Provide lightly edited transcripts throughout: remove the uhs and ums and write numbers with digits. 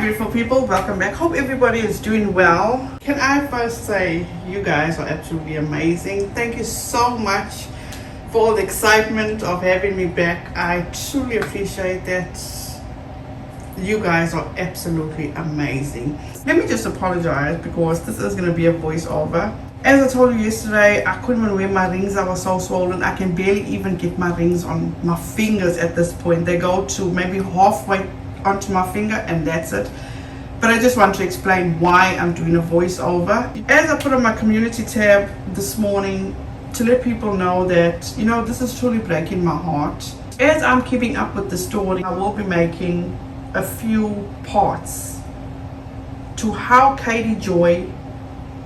beautiful people, welcome back. Hope everybody is doing well. Can I first say you guys are absolutely amazing. Thank you so much for all the excitement of having me back. I truly appreciate that. You guys are absolutely amazing. Let me just apologize because this is going to be a voiceover. As I told you yesterday, I couldn't even wear my rings. I was so swollen. I can barely even get my rings on my fingers at this point. They go to maybe halfway onto my finger and that's it. But I just want to explain why I'm doing a voiceover. As I put on my community tab this morning to let people know that, you know, this is truly breaking my heart. As I'm keeping up with the story, I will be making a few parts to how Katie Joy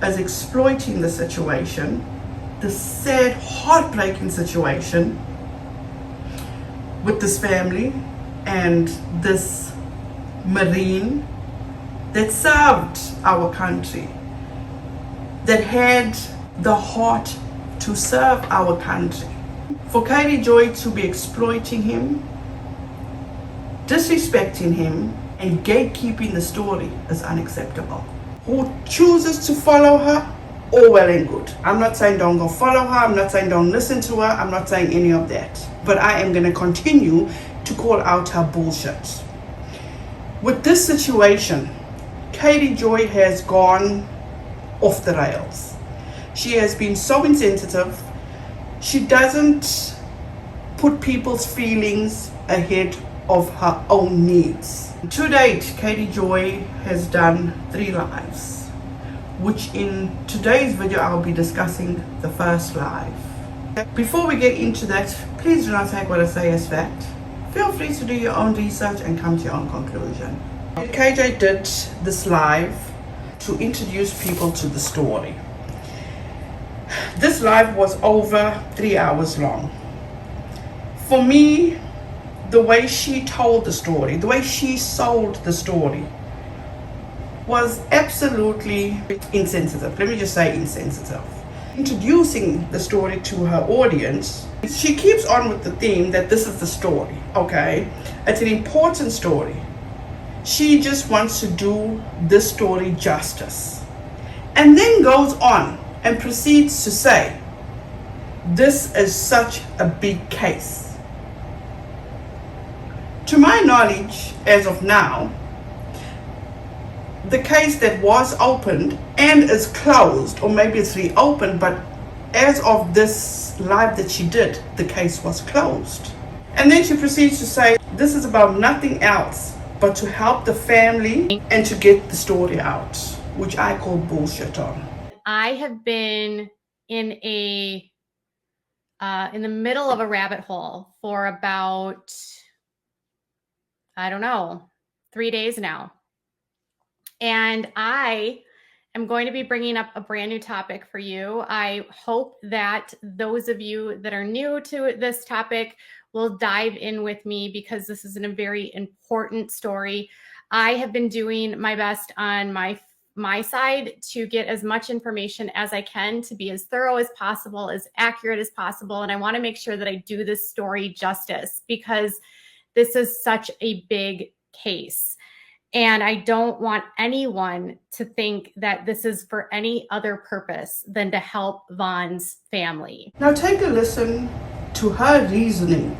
is exploiting the situation, the sad, heartbreaking situation with this family and this Marine that served our country, that had the heart to serve our country. For Katie Joy to be exploiting him, disrespecting him, and gatekeeping the story is unacceptable. Who chooses to follow her, all well and good. I'm not saying don't go follow her, I'm not saying don't listen to her, I'm not saying any of that. But I am going to continue to call out her bullshit. With this situation, Katie Joy has gone off the rails. She has been so insensitive. She doesn't put people's feelings ahead of her own needs. To date, Katie Joy has done 3 lives, which in today's video I'll be discussing the first live. Before we get into that, please do not take what I say as fact. Feel free to do your own research and come to your own conclusion. KJ did this live to introduce people to the story. This live was over 3 hours long. For me, the way she told the story, the way she sold the story was absolutely insensitive. Let me just say insensitive. Introducing the story to her audience, she keeps on with the theme that this is the story, okay? It's an important story. She just wants to do this story justice. And then goes on and proceeds to say, this is such a big case. To my knowledge, as of now, the case that was opened and is closed, or maybe it's reopened, but as of this live that she did, the case was closed. And then she proceeds to say, this is about nothing else but to help the family and to get the story out, which I call bullshit on. I have been in the middle of a rabbit hole for about, I don't know, 3 days now. And I am going to be bringing up a brand new topic for you. I hope that those of you that are new to this topic will dive in with me because this is a very important story. I have been doing my best on my side to get as much information as I can, to be as thorough as possible, as accurate as possible. And I want to make sure that I do this story justice because this is such a big case. And I don't want anyone to think that this is for any other purpose than to help Von's family. Now take a listen to her reasoning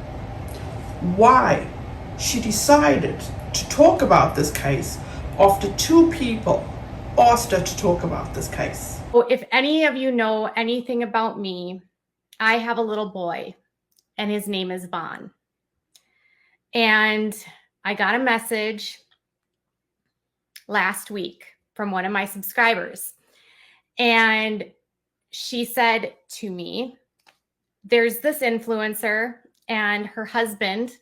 why she decided to talk about this case after 2 people asked her to talk about this case. Well, if any of you know anything about me, I have a little boy and his name is Von. And I got a message last week from one of my subscribers. And she said to me, there's this influencer and her husband,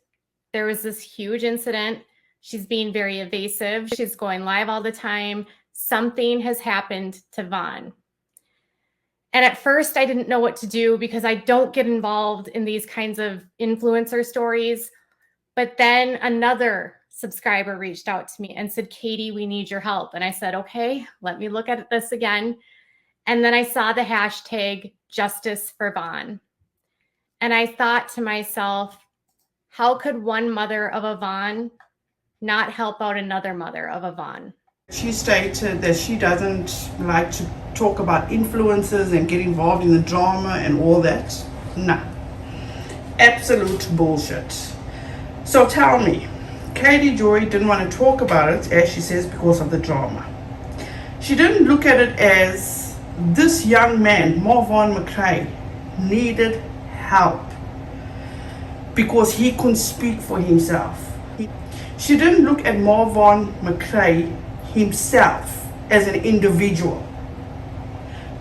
there was this huge incident. She's being very evasive. She's going live all the time. Something has happened to Von. And at first I didn't know what to do because I don't get involved in these kinds of influencer stories. But then another subscriber reached out to me and said, Katie, we need your help. And I said, okay, let me look at this again. And then I saw the hashtag Justice for Von. And I thought to myself, how could one mother of a Von not help out another mother of a Vaughn. She stated that she doesn't like to talk about influences and get involved in the drama and all that. No. Absolute bullshit. So tell me, Katie Joy didn't want to talk about it, as she says, because of the drama. She didn't look at it as this young man, Marvon McCray, needed help because he couldn't speak for himself. She didn't look at Marvon McCray himself as an individual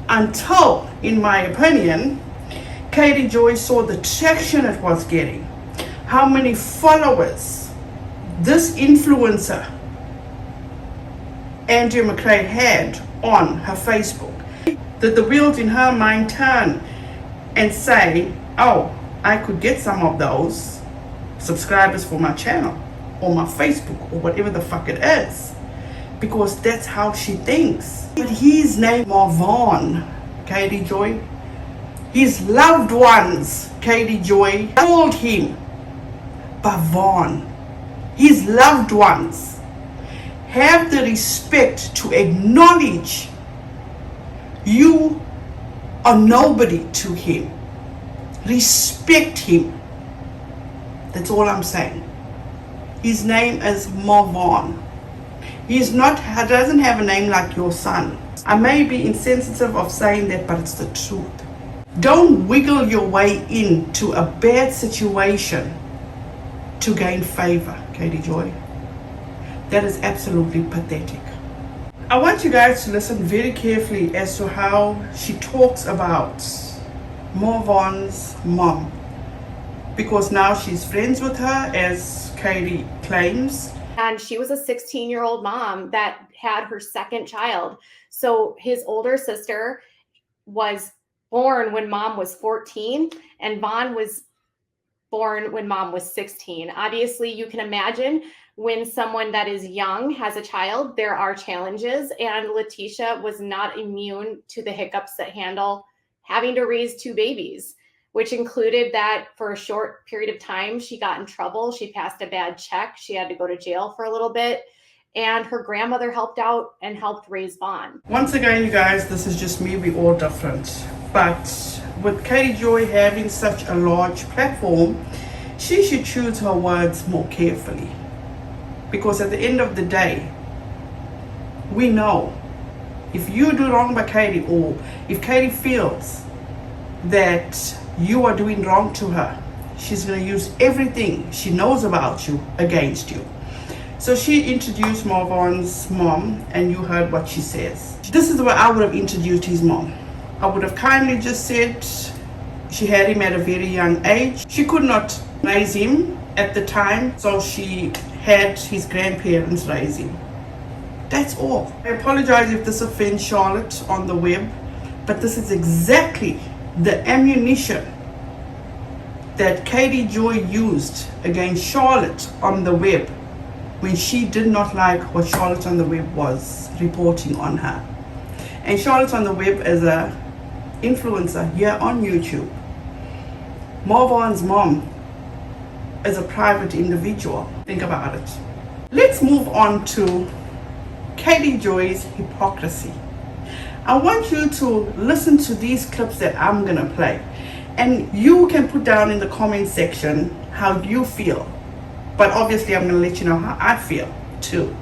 until, in my opinion, Katie Joy saw the traction it was getting, how many followers this influencer Andrea McCray had on her Facebook, that the wheels in her mind turn and say, oh, I could get some of those subscribers for my channel or my Facebook or whatever the fuck it is, because that's how she thinks. But his name Marvon, Katie Joy, his loved ones, Katie Joy, called him Bavon. His loved ones have the respect to acknowledge you are nobody to him. Respect him. That's all I'm saying. His name is Marvon. He doesn't have a name like your son. I may be insensitive of saying that, but it's the truth. Don't wiggle your way into a bad situation to gain favor, Katie Joy. That is absolutely pathetic. I want you guys to listen very carefully as to how she talks about Marvon's mom, because now she's friends with her, as Katie claims. And she was a 16-year-old mom that had her second child. So his older sister was born when mom was 14, and Vaughn was born when mom was 16. Obviously, you can imagine when someone that is young has a child, there are challenges, and Letitia was not immune to the hiccups that handle having to raise two babies, which included that for a short period of time, she got in trouble. She passed a bad check. She had to go to jail for a little bit. And her grandmother helped out and helped raise Vaughn. Once again, you guys, this is just me. We're all different. But with Katie Joy having such a large platform, she should choose her words more carefully. Because at the end of the day, we know if you do wrong by Katie, or if Katie feels that you are doing wrong to her, she's going to use everything she knows about you against you. So she introduced Marvon's mom, and you heard what she says. This is the way I would have introduced his mom. I would have kindly just said she had him at a very young age. She could not raise him at the time, so she had his grandparents raise him. That's all. I apologize if this offends Charlotte on the web, but this is exactly the ammunition that Katie Joy used against Charlotte on the web when she did not like what Charlotte on the web was reporting on her. And Charlotte on the web is a influencer here on YouTube. Marvon's mom is a private individual. Think about it. Let's move on to Katie Joy's hypocrisy. I want you to listen to these clips that I'm gonna play, and you can put down in the comment section how you feel. But obviously I'm gonna let you know how I feel too.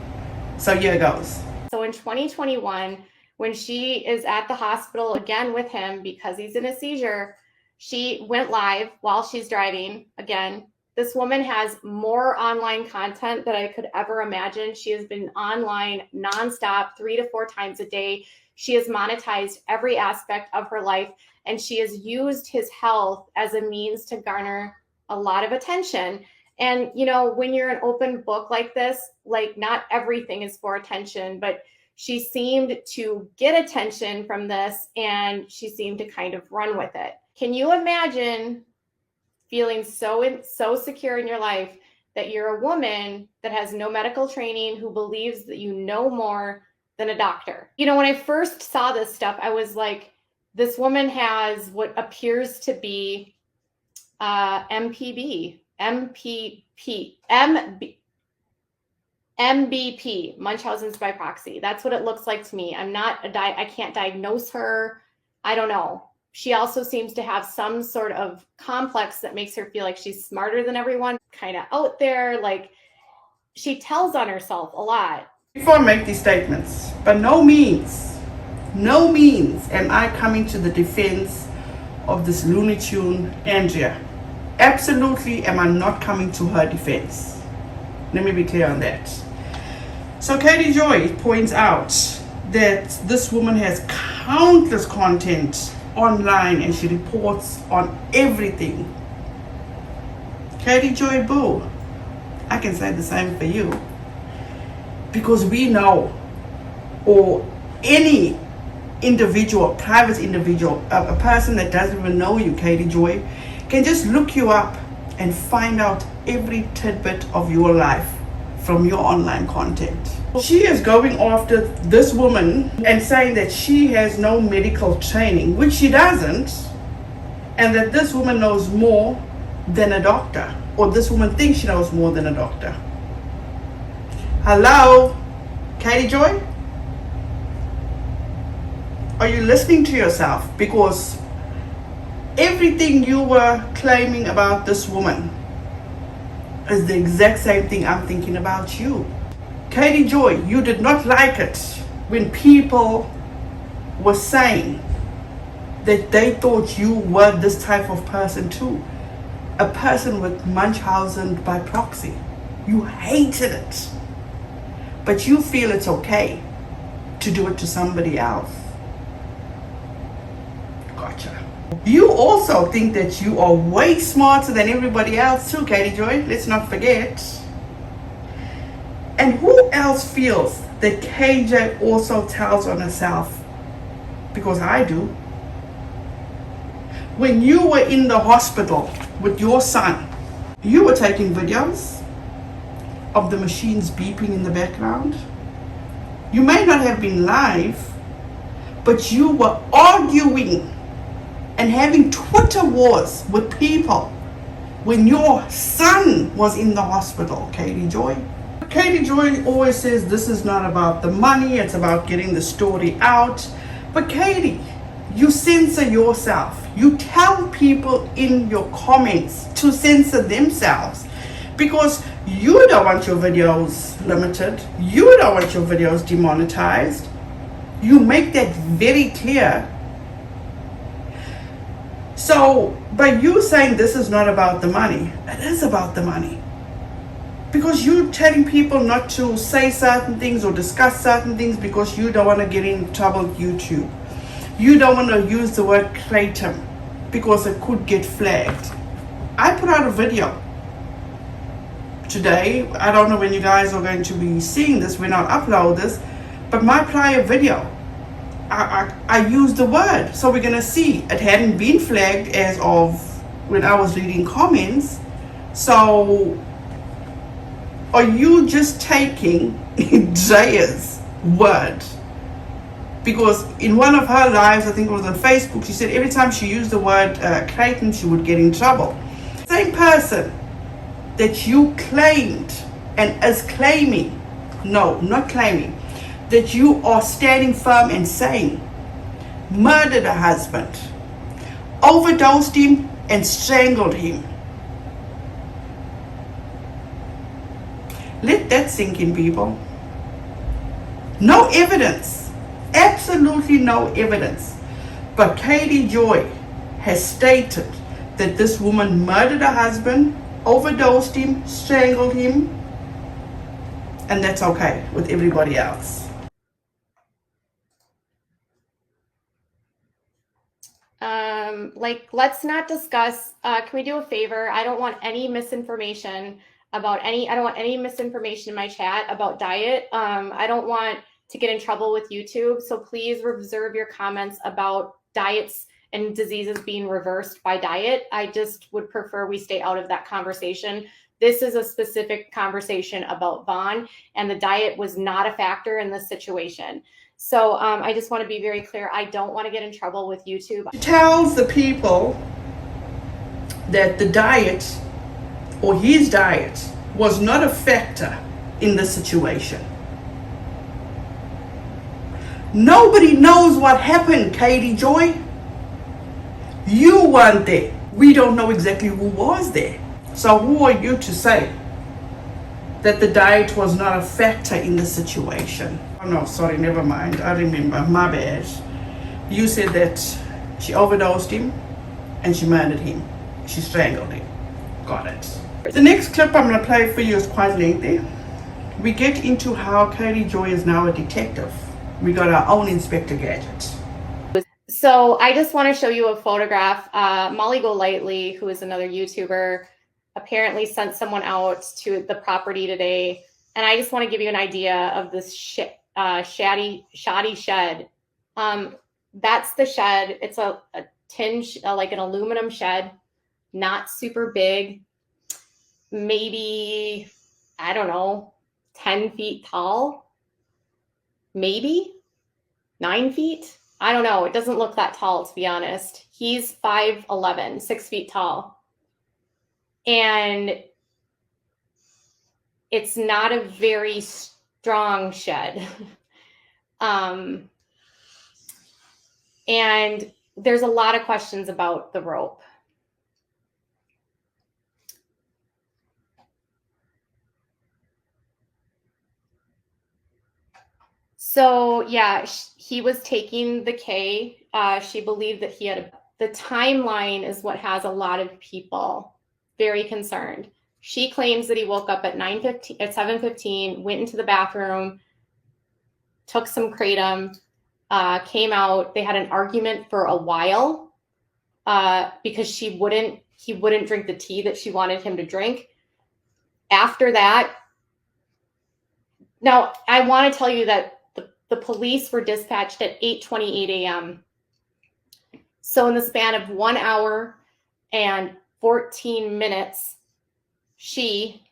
So here it goes. So in 2021, when she is at the hospital again with him because he's in a seizure, she went live while she's driving again. This woman has more online content than I could ever imagine. She has been online nonstop 3 to 4 times a day. She has monetized every aspect of her life, and she has used his health as a means to garner a lot of attention. And, you know, when you're an open book like this, like not everything is for attention, but she seemed to get attention from this, and she seemed to kind of run with it. Can you imagine feeling so secure in your life that you're a woman that has no medical training, who believes that you know more than a doctor? You know, when I first saw this stuff, I was like, this woman has what appears to be MPB. MBP, Munchausen's by proxy. That's what it looks like to me. I can't diagnose her. I don't know. She also seems to have some sort of complex that makes her feel like she's smarter than everyone, kind of out there. Like, she tells on herself a lot. Before I make these statements, by no means am I coming to the defense of this Looney Tune Andrea. Absolutely am I not coming to her defense. Let me be clear on that. So Katie Joy points out that this woman has countless content online and she reports on everything. Katie Joy Boo, I can say the same for you, because we know, or any individual, private individual, a person that doesn't even know you, Katie Joy, can just look you up and find out every tidbit of your life from your online content. She is going after this woman and saying that she has no medical training, which she doesn't, and that this woman knows more than a doctor, or this woman thinks she knows more than a doctor. Hello, Katie Joy? Are you listening to yourself? Because everything you were claiming about this woman is the exact same thing I'm thinking about you. Katie Joy, you did not like it when people were saying that they thought you were this type of person too. A person with Munchausen by proxy. You hated it. But you feel it's okay to do it to somebody else. Gotcha. You also think that you are way smarter than everybody else too, Katie Joy. Let's not forget. And who else feels that KJ also tells on herself? Because I do. When you were in the hospital with your son, you were taking videos of the machines beeping in the background. You may not have been live, but you were arguing and having Twitter wars with people when your son was in the hospital, Katie Joy. Katie Joy always says this is not about the money, it's about getting the story out. But Katie, you censor yourself. You tell people in your comments to censor themselves because you don't want your videos limited. You don't want your videos demonetized. You make that very clear. So by you saying this is not about the money, it is about the money. Because you're telling people not to say certain things or discuss certain things because you don't want to get in trouble with YouTube. You don't want to use the word kratom because it could get flagged. I put out a video today. I don't know when you guys are going to be seeing this when I upload this, but my prior video, I used the word. So we're going to see. It hadn't been flagged as of when I was reading comments. So are you just taking Jaya's word? Because in one of her lives, I think it was on Facebook, she said every time she used the word kratom, she would get in trouble. Same person that you claimed and is claiming, no, not claiming, that you are standing firm and saying murdered a husband, overdosed him and strangled him. Let that sink in, people. No evidence, absolutely no evidence. But Katie Joy has stated that this woman murdered her husband, overdosed him, strangled him, and that's okay with everybody else. Let's not discuss, can we do a favor? I don't want any misinformation I don't want any misinformation in my chat about diet. I don't want to get in trouble with YouTube. So please reserve your comments about diets and diseases being reversed by diet. I just would prefer we stay out of that conversation. This is a specific conversation about Vaughn, and the diet was not a factor in this situation. So I just want to be very clear. I don't want to get in trouble with YouTube. She tells the people that the diet or his diet was not a factor in this situation. Nobody knows what happened, Katie Joy. You weren't there. We don't know exactly who was there. So who are you to say that the diet was not a factor in the situation? Oh no, sorry, never mind. I remember, my bad. You said that she overdosed him and she murdered him. She strangled him. Got it. The next clip I'm going to play for you is quite lengthy. We get into how Katie Joy is now a detective. We got our own Inspector Gadget. So I just want to show you a photograph. Molly Golightly, who is another YouTuber, apparently sent someone out to the property today. And I just want to give you an idea of this shoddy shed. That's the shed. It's a tin, like an aluminum shed, not super big, maybe, I don't know, 10 feet tall, maybe 9 feet. I don't know. It doesn't look that tall, to be honest. He's 5'11", 6 feet tall. And it's not a very strong shed. And there's a lot of questions about the rope. So yeah, he was taking the K. She believed that he had the timeline is what has a lot of people very concerned. She claims that he woke up at 7:15, went into the bathroom, took some kratom, came out. They had an argument for a while because he wouldn't drink the tea that she wanted him to drink. After that, now I want to tell you that the police were dispatched at 8:28 a.m. So in the span of 1 hour and 14 minutes, she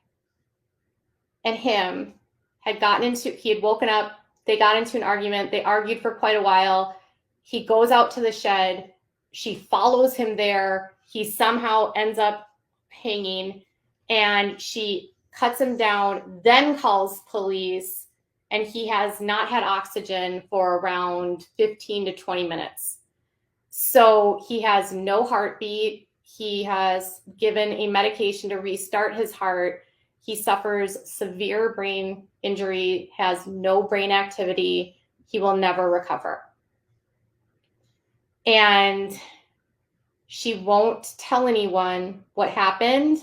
and him had he had woken up, they got into an argument, they argued for quite a while. He goes out to the shed, she follows him there, he somehow ends up hanging, and she cuts him down, then calls police. And he has not had oxygen for around 15 to 20 minutes. So he has no heartbeat. He has given a medication to restart his heart. He suffers severe brain injury, has no brain activity. He will never recover. And she won't tell anyone what happened,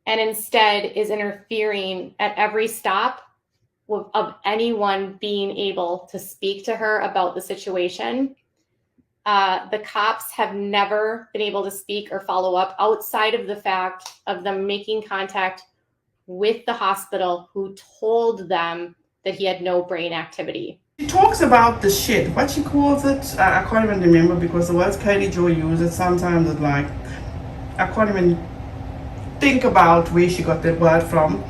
and instead is interfering at every stop of anyone being able to speak to her about the situation. The cops have never been able to speak or follow up outside of the fact of them making contact with the hospital, who told them that he had no brain activity. She talks about the shit, what she calls it, I can't even remember, because the words Katie Joy uses sometimes it's like, I can't even think about where she got that word from.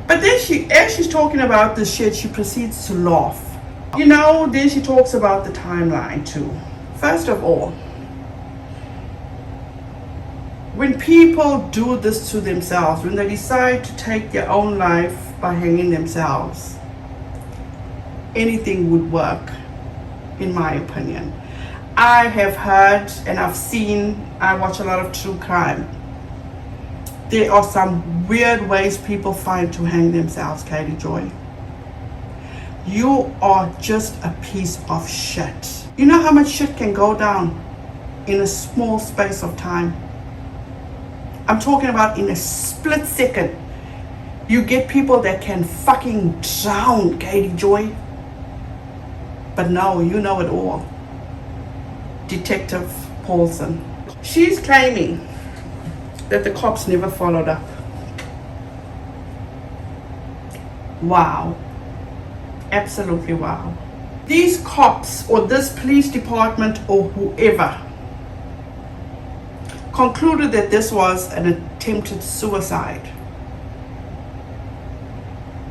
But then as she's talking about this shit, she proceeds to laugh. You know, then she talks about the timeline too. First of all, when people do this to themselves, when they decide to take their own life by hanging themselves, anything would work, in my opinion. I have heard and I've seen, I watch a lot of true crime. There are some weird ways people find to hang themselves, Katie Joy. You are just a piece of shit. You know how much shit can go down in a small space of time? I'm talking about in a split second. You get people that can fucking drown, Katie Joy. But no, you know it all. Detective Paulson. She's claiming that the cops never followed up. Wow. Absolutely wow. These cops or this police department or whoever concluded that this was an attempted suicide.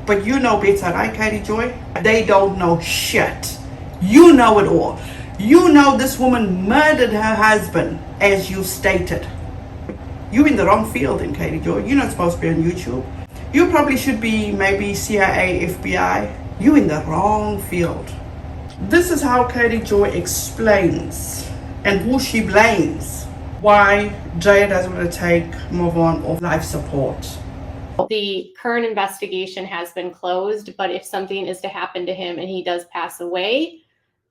But you know better, right, Katie Joy? They don't know shit. You know it all. You know this woman murdered her husband, as you stated. You're in the wrong field in Katie Joy. You're not supposed to be on YouTube. You probably should be maybe CIA, FBI. You in the wrong field. This is how Katie Joy explains and who she blames why Jaya doesn't want to take Marvon off life support. The current investigation has been closed, but if something is to happen to him and he does pass away,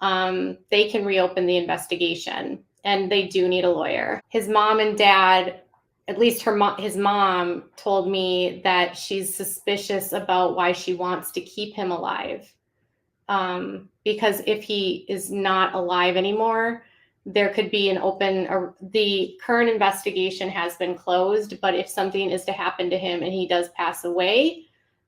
they can reopen the investigation, and they do need a lawyer. His mom and dad, at least his mom told me that she's suspicious about why she wants to keep him alive. Because if he is not alive anymore, there could be the current investigation has been closed, but if something is to happen to him and he does pass away,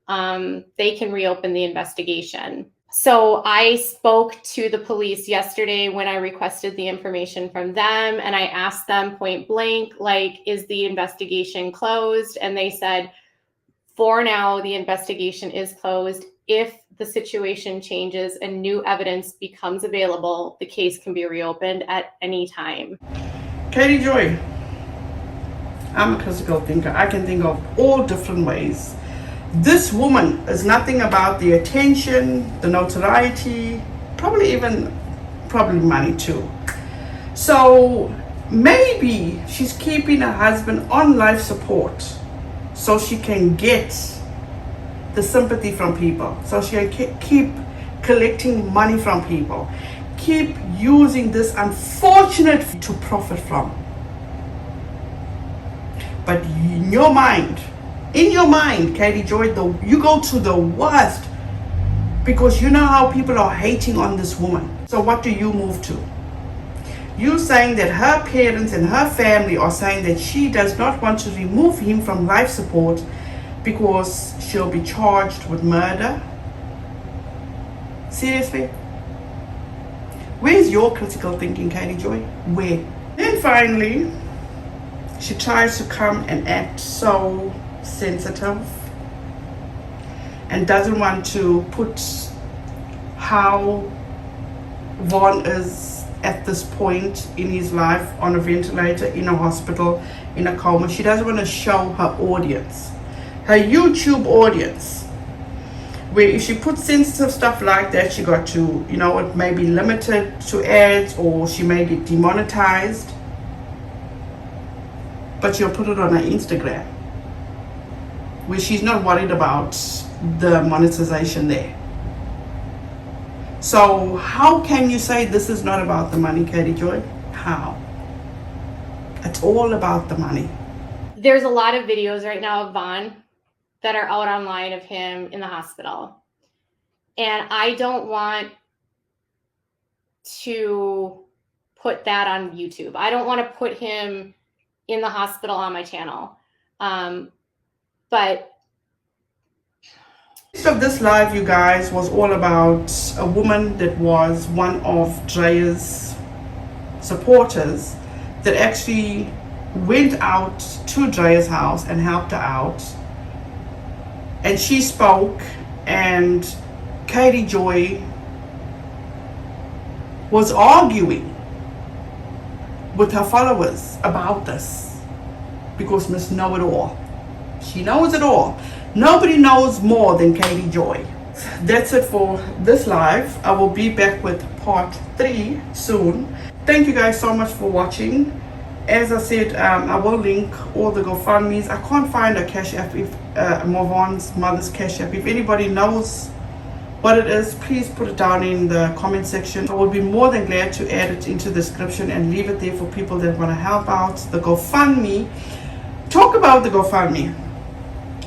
they can reopen the investigation. So I spoke to the police yesterday when I requested the information from them, and I asked them point blank, like, is the investigation closed? And they said, for now, the investigation is closed. If the situation changes and new evidence becomes available, the case can be reopened at any time. Katie Joy, I'm a critical thinker. I can think of all different ways. This woman is nothing about the attention, the notoriety, probably money too. So maybe she's keeping her husband on life support so she can get the sympathy from people, so she can keep collecting money from people, keep using this unfortunate to profit from. But in your mind, Katie Joy, you go to the worst, because you know how people are hating on this woman. So what do you move to? You saying that her parents and her family are saying that she does not want to remove him from life support because she'll be charged with murder? Seriously? Where's your critical thinking, Katie Joy? Where? Then finally, she tries to come and act so sensitive and doesn't want to put how Vaughn is at this point in his life, on a ventilator, in a hospital, in a coma. She doesn't want to show her audience, her YouTube audience, where if she puts sensitive stuff like that, she got to, it may be limited to ads, or she may get demonetized, but she'll put it on her Instagram, where she's not worried about the monetization there. So how can you say this is not about the money, Katie Joy? How? It's all about the money. There's a lot of videos right now of Vaughn that are out online of him in the hospital. And I don't want to put that on YouTube. I don't want to put him in the hospital on my channel. But of this live, you guys, was all about a woman that was one of Dreya's supporters that actually went out to Dreya's house and helped her out, and she spoke, and Katie Joy was arguing with her followers about this, because Miss Know-It-All, she knows it all. Nobody knows more than Katie Joy. That's it for this live. I will be back with part 3 soon. Thank you guys so much for watching. As I said, I will link all the GoFundMes. I can't find a Cash App, Marvon's mother's Cash App. If anybody knows what it is, please put it down in the comment section. I will be more than glad to add it into the description and leave it there for people that want to help out. The GoFundMe. Talk about the GoFundMe.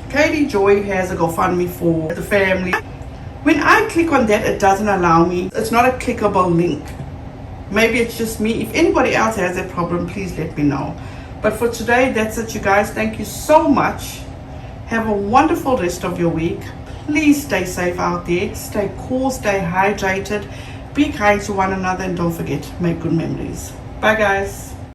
Katie Joy has a GoFundMe for the family. When I click on that, it doesn't allow me. It's not a clickable link. Maybe it's just me. If anybody else has that problem, please let me know. But for today, that's it, you guys. Thank you so much. Have a wonderful rest of your week. Please stay safe out there. Stay cool, stay hydrated. Be kind to one another, and don't forget, make good memories. Bye, guys.